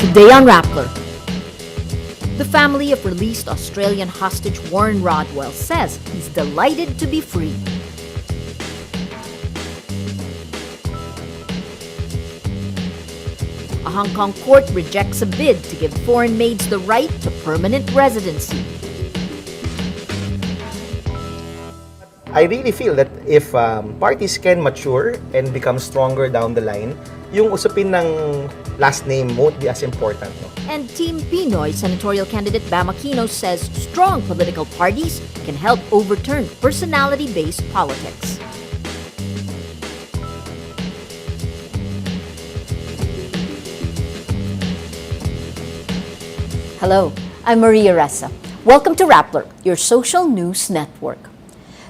Today on Rappler, the family of released Australian hostage Warren Rodwell says he's delighted to be free. A Hong Kong court rejects a bid to give foreign maids the right to permanent residency. I really feel that if parties can mature and become stronger down the line, yung usapin ng last name won't be as important. No? And Team Pinoy senatorial candidate Bam Aquino says strong political parties can help overturn personality-based politics. Hello, I'm Maria Ressa. Welcome to Rappler, your social news network.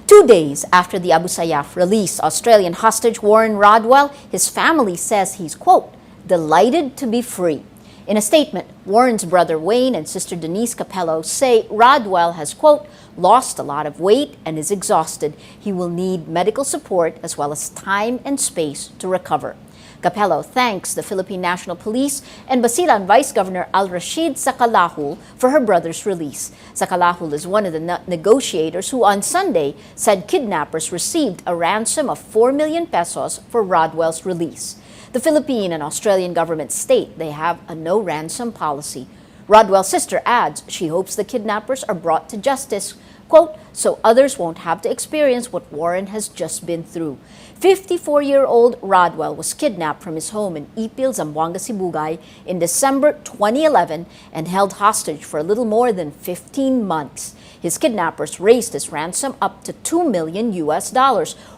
2 days after the Abu Sayyaf released Australian hostage Warren Rodwell, his family says he's, quote, delighted to be free. In a statement, Warren's brother Wayne and sister Denise Capello say Rodwell has, quote, lost a lot of weight and is exhausted. He will need medical support as well as time and space to recover. Capello thanks the Philippine National Police and Basilan Vice Governor Al-Rashid Sakalahul for her brother's release. Sakalahul is one of the negotiators who on Sunday said kidnappers received a ransom of 4 million pesos for Rodwell's release. The Philippine and Australian governments state they have a no-ransom policy. Rodwell's sister adds she hopes the kidnappers are brought to justice, quote, so others won't have to experience what Warren has just been through. 54-year-old Rodwell was kidnapped from his home in Ipil, Zamboanga, Sibugay in December 2011 and held hostage for a little more than 15 months. His kidnappers raised his ransom up to $2 million.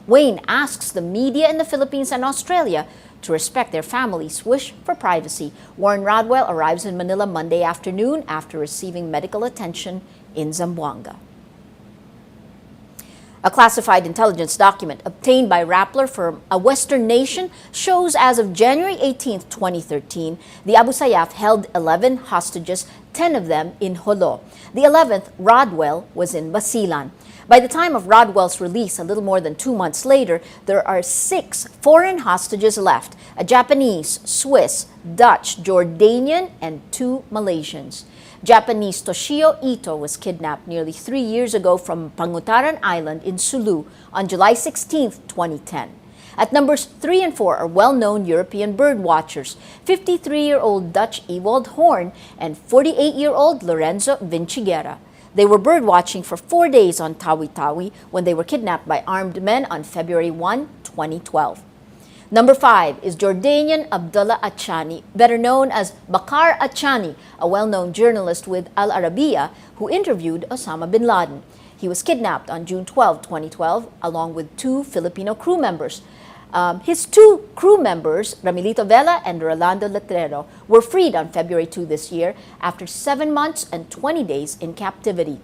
Wayne asks the media in the Philippines and Australia to respect their family's wish for privacy. Warren Rodwell arrives in Manila Monday afternoon after receiving medical attention in Zamboanga. A classified intelligence document obtained by Rappler from a Western nation shows as of January 18, 2013, the Abu Sayyaf held 11 hostages, 10 of them in Jolo. The 11th, Rodwell, was in Basilan. By the time of Rodwell's release, a little more than 2 months later, there are 6 foreign hostages left, a Japanese, Swiss, Dutch, Jordanian, and 2 Malaysians. Japanese Toshio Ito was kidnapped nearly 3 years ago from Pangutaran Island in Sulu on July 16, 2010. At numbers 3 and 4 are well-known European bird watchers, 53-year-old Dutch Ewald Horn and 48-year-old Lorenzo Vinciguerra. They were bird watching for 4 days on Tawi-Tawi when they were kidnapped by armed men on February 1, 2012. Number 5 is Jordanian Abdullah Achani, better known as Bakar Achani, a well-known journalist with Al Arabiya who interviewed Osama bin Laden. He was kidnapped on June 12, 2012, along with 2 Filipino crew members. His 2 crew members, Ramilito Vela and Rolando Letrero, were freed on February 2 this year after 7 months and 20 days in captivity.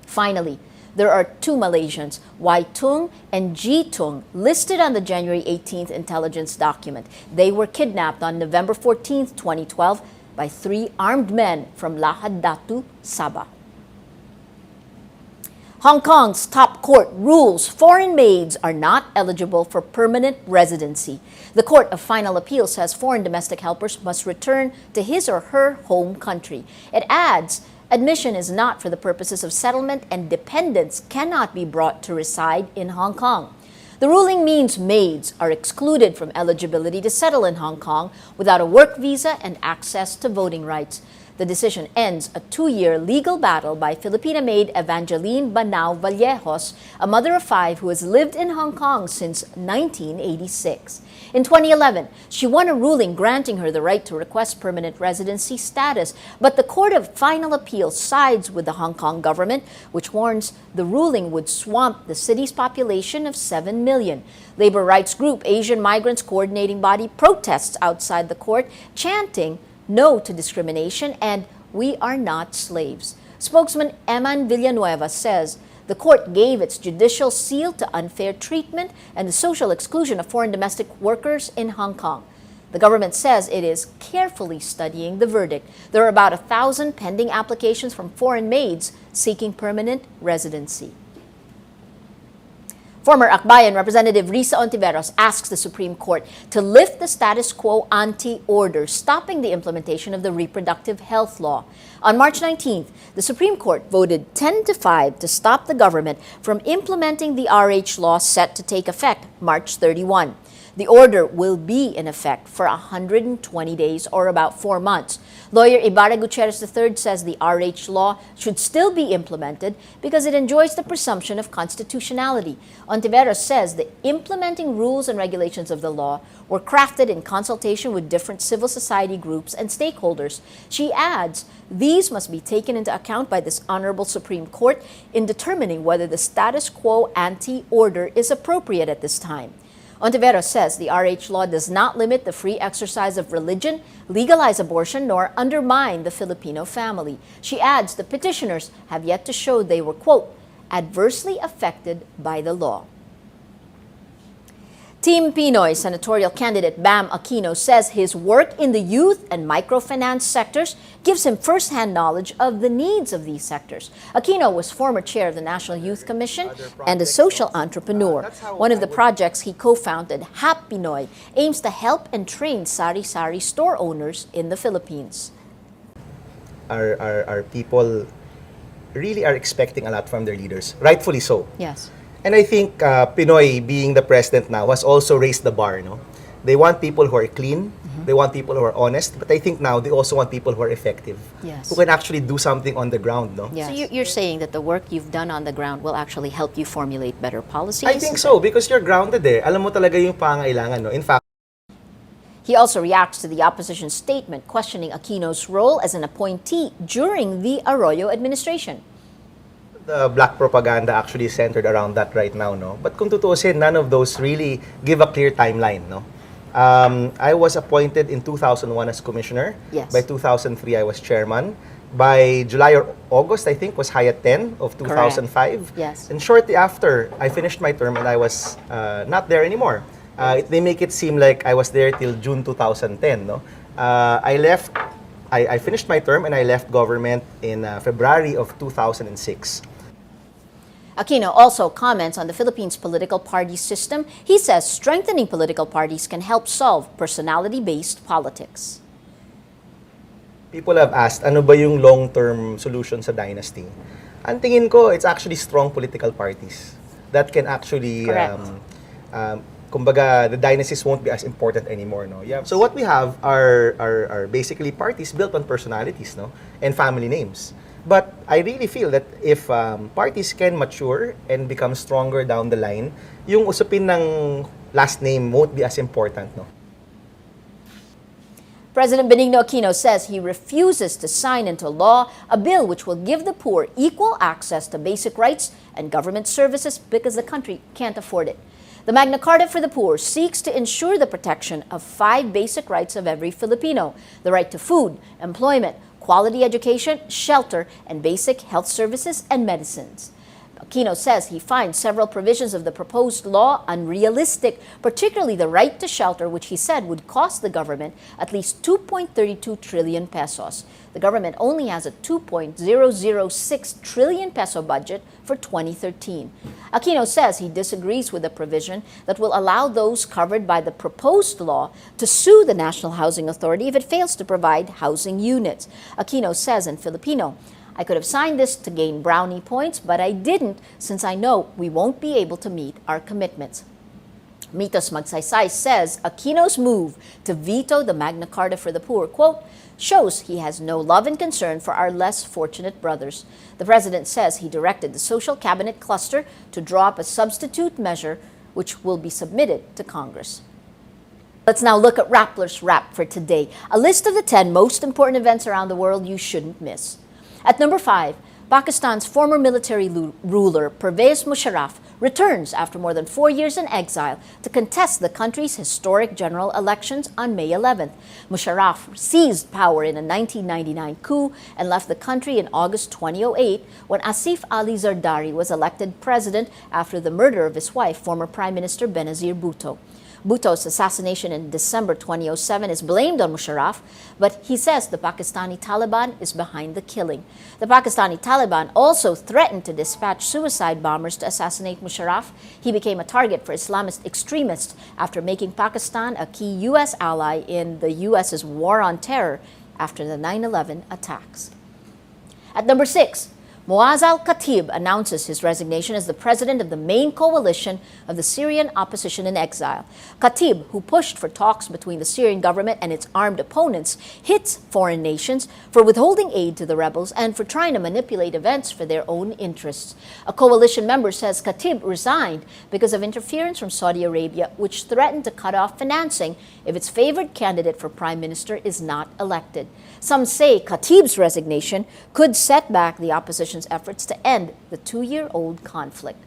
Finally, there are 2 Malaysians, Y Tung and G Tung, listed on the January 18th intelligence document. They were kidnapped on November 14, 2012 by 3 armed men from Lahad Datu, Sabah. Hong Kong's top court rules foreign maids are not eligible for permanent residency. The Court of Final Appeal says foreign domestic helpers must return to his or her home country. It adds, admission is not for the purposes of settlement and dependents cannot be brought to reside in Hong Kong. The ruling means maids are excluded from eligibility to settle in Hong Kong without a work visa and access to voting rights. The decision ends a 2-year legal battle by Filipina maid Evangeline Banao Vallejos, a mother of 5 who has lived in Hong Kong since 1986. In 2011, she won a ruling granting her the right to request permanent residency status, but the Court of Final Appeal sides with the Hong Kong government, which warns the ruling would swamp the city's population of 7 million. Labor rights group Asian Migrants Coordinating Body protests outside the court, chanting, "No to discrimination," and "We are not slaves." Spokesman Eman Villanueva says the court gave its judicial seal to unfair treatment and the social exclusion of foreign domestic workers in Hong Kong. The government says it is carefully studying the verdict. There are about 1,000 pending applications from foreign maids seeking permanent residency. Former Akbayan Representative Risa Ontiveros asks the Supreme Court to lift the status quo anti-order, stopping the implementation of the reproductive health law. On March 19th, the Supreme Court voted 10-5 to stop the government from implementing the RH law set to take effect March 31. The order will be in effect for 120 days or about 4 months. Lawyer Ibarra Gutierrez III says the RH law should still be implemented because it enjoys the presumption of constitutionality. Ontiveros says the implementing rules and regulations of the law were crafted in consultation with different civil society groups and stakeholders. She adds these must be taken into account by this Honorable Supreme Court in determining whether the status quo ante-order is appropriate at this time. Ontiveros says the RH law does not limit the free exercise of religion, legalize abortion, nor undermine the Filipino family. She adds the petitioners have yet to show they were, quote, adversely affected by the law. Team Pinoy senatorial candidate Bam Aquino says his work in the youth and microfinance sectors gives him first-hand knowledge of the needs of these sectors. Aquino was former chair of the National Youth Commission and a social entrepreneur. One of the projects he co-founded, Hap Pinoy, aims to help and train sari-sari store owners in the Philippines. Our people really are expecting a lot from their leaders, rightfully so. Yes. And I think Pinoy, being the president now, has also raised the bar. No? They want people who are clean, they want people who are honest, but I think now they also want people who are effective, yes, who can actually do something on the ground. No? Yes. So you're saying that the work you've done on the ground will actually help you formulate better policies? I think so, because you're grounded eh. Alam mo talaga yung pangailangan. No? In fact, he also reacts to the opposition's statement questioning Aquino's role as an appointee during the Arroyo administration. the black propaganda actually centered around that right now, no? But kung tutuusin, none of those really give a clear timeline, no? I was appointed in 2001 as commissioner. Yes. By 2003, I was chairman. By July or August, I think, was Hayat 10 of 2005. Correct. Yes. And shortly after, I finished my term and I was not there anymore. They make it seem like I was there till June 2010, no? I left, I finished my term and I left government in February of 2006. Aquino also comments on the Philippines' political party system. He says strengthening political parties can help solve personality-based politics. People have asked, ano ba yung long-term solution sa dynasty? Ang tingin ko, it's actually strong political parties that can actually, kumbaga, the dynasties won't be as important anymore, no? Yeah. So what we have are basically parties built on personalities, no? And family names. But I really feel that if parties can mature and become stronger down the line, yung usapin ng last name won't be as important, no? President Benigno Aquino says he refuses to sign into law a bill which will give the poor equal access to basic rights and government services because the country can't afford it. The Magna Carta for the Poor seeks to ensure the protection of 5 basic rights of every Filipino: the right to food, employment, quality education, shelter, and basic health services and medicines. Aquino says he finds several provisions of the proposed law unrealistic, particularly the right to shelter, which he said would cost the government at least 2.32 trillion pesos. The government only has a 2.006 trillion peso budget for 2013. Aquino says he disagrees with the provision that will allow those covered by the proposed law to sue the National Housing Authority if it fails to provide housing units. Aquino says in Filipino, "I could have signed this to gain brownie points, but I didn't since I know we won't be able to meet our commitments." Mitos Magsaysay says Aquino's move to veto the Magna Carta for the Poor, quote, shows he has no love and concern for our less fortunate brothers. The president says he directed the Social Cabinet Cluster to draw up a substitute measure which will be submitted to Congress. Let's now look at Rappler's Wrap for today, a list of the 10 most important events around the world you shouldn't miss. At number 5, Pakistan's former military ruler Pervez Musharraf returns after more than 4 years in exile to contest the country's historic general elections on May 11th. Musharraf seized power in a 1999 coup and left the country in August 2008 when Asif Ali Zardari was elected president after the murder of his wife, former Prime Minister Benazir Bhutto. Bhutto's assassination in December 2007 is blamed on Musharraf, but he says the Pakistani Taliban is behind the killing. The Pakistani Taliban also threatened to dispatch suicide bombers to assassinate Musharraf. He became a target for Islamist extremists after making Pakistan a key U.S. ally in the U.S.'s war on terror after the 9/11 attacks. At number 6, Muaz al-Khatib announces his resignation as the president of the main coalition of the Syrian opposition in exile. Khatib, who pushed for talks between the Syrian government and its armed opponents, hits foreign nations for withholding aid to the rebels and for trying to manipulate events for their own interests. A coalition member says Khatib resigned because of interference from Saudi Arabia, which threatened to cut off financing if its favored candidate for prime minister is not elected. Some say Khatib's resignation could set back the opposition's efforts to end the 2-year-old conflict.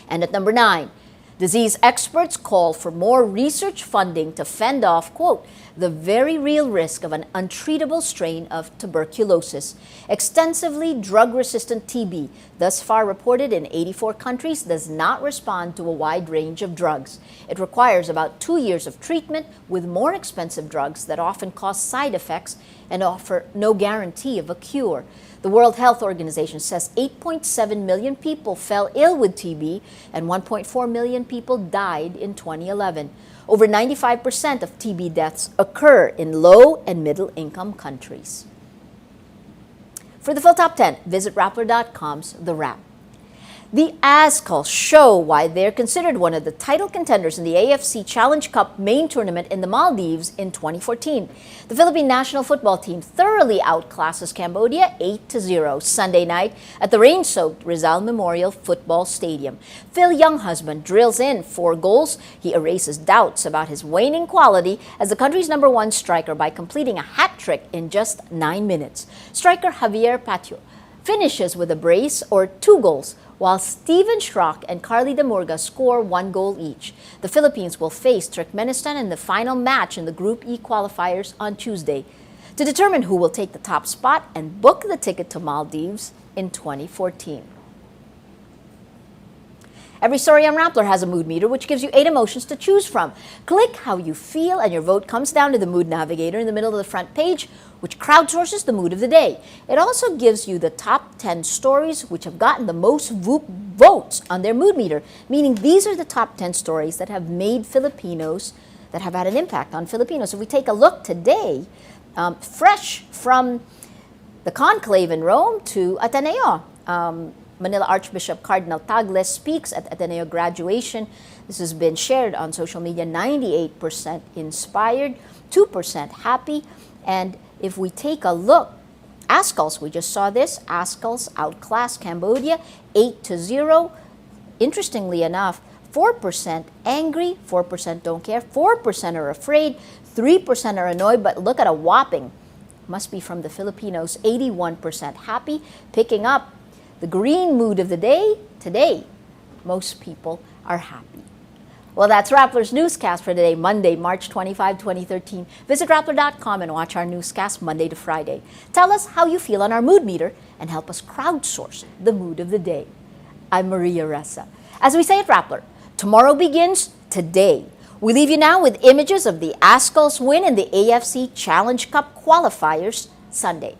And at number 9, disease experts call for more research funding to fend off, quote, the very real risk of an untreatable strain of tuberculosis. Extensively drug-resistant TB, thus far reported in 84 countries, does not respond to a wide range of drugs. It requires about 2 years of treatment with more expensive drugs that often cause side effects and offer no guarantee of a cure. The World Health Organization says 8.7 million people fell ill with TB and 1.4 million people died in 2011. Over 95% of TB deaths occur in low and middle income countries. For the full top 10, visit Rappler.com's The Wrap. The Azkals show why they're considered one of the title contenders in the AFC Challenge Cup main tournament in the Maldives in 2014. The Philippine national football team thoroughly outclasses Cambodia 8-0 Sunday night at the rain-soaked Rizal Memorial Football Stadium. Phil Younghusband drills in 4 goals. He erases doubts about his waning quality as the country's #1 striker by completing a hat trick in just 9 minutes. Striker Javier Patio finishes with a brace or 2 goals, while Steven Schrock and Carly Demurga score 1 goal each. The Philippines will face Turkmenistan in the final match in the Group E qualifiers on Tuesday to determine who will take the top spot and book the ticket to Maldives in 2014. Every story on Rappler has a mood meter, which gives you 8 emotions to choose from. Click how you feel, and your vote comes down to the mood navigator in the middle of the front page, which crowdsources the mood of the day. It also gives you the top 10 stories which have gotten the most votes on their mood meter, meaning these are the top 10 stories that have made Filipinos, that have had an impact on Filipinos. If we take a look today, fresh from the conclave in Rome to Ateneo. Manila Archbishop Cardinal Tagle speaks at Ateneo graduation. This has been shared on social media. 98% inspired, 2% happy. And if we take a look, Azkals, we just saw this. Azkals outclassed Cambodia 8-0. Interestingly enough, 4% angry, 4% don't care, 4% are afraid, 3% are annoyed, but look at a whopping, must be from the Filipinos, 81% happy, picking up the green mood of the day. Today, most people are happy. Well, that's Rappler's Newscast for today, Monday, March 25, 2013. Visit Rappler.com and watch our newscast Monday to Friday. Tell us how you feel on our mood meter and help us crowdsource the mood of the day. I'm Maria Ressa. As we say at Rappler, tomorrow begins today. We leave you now with images of the Azkals win in the AFC Challenge Cup qualifiers Sunday.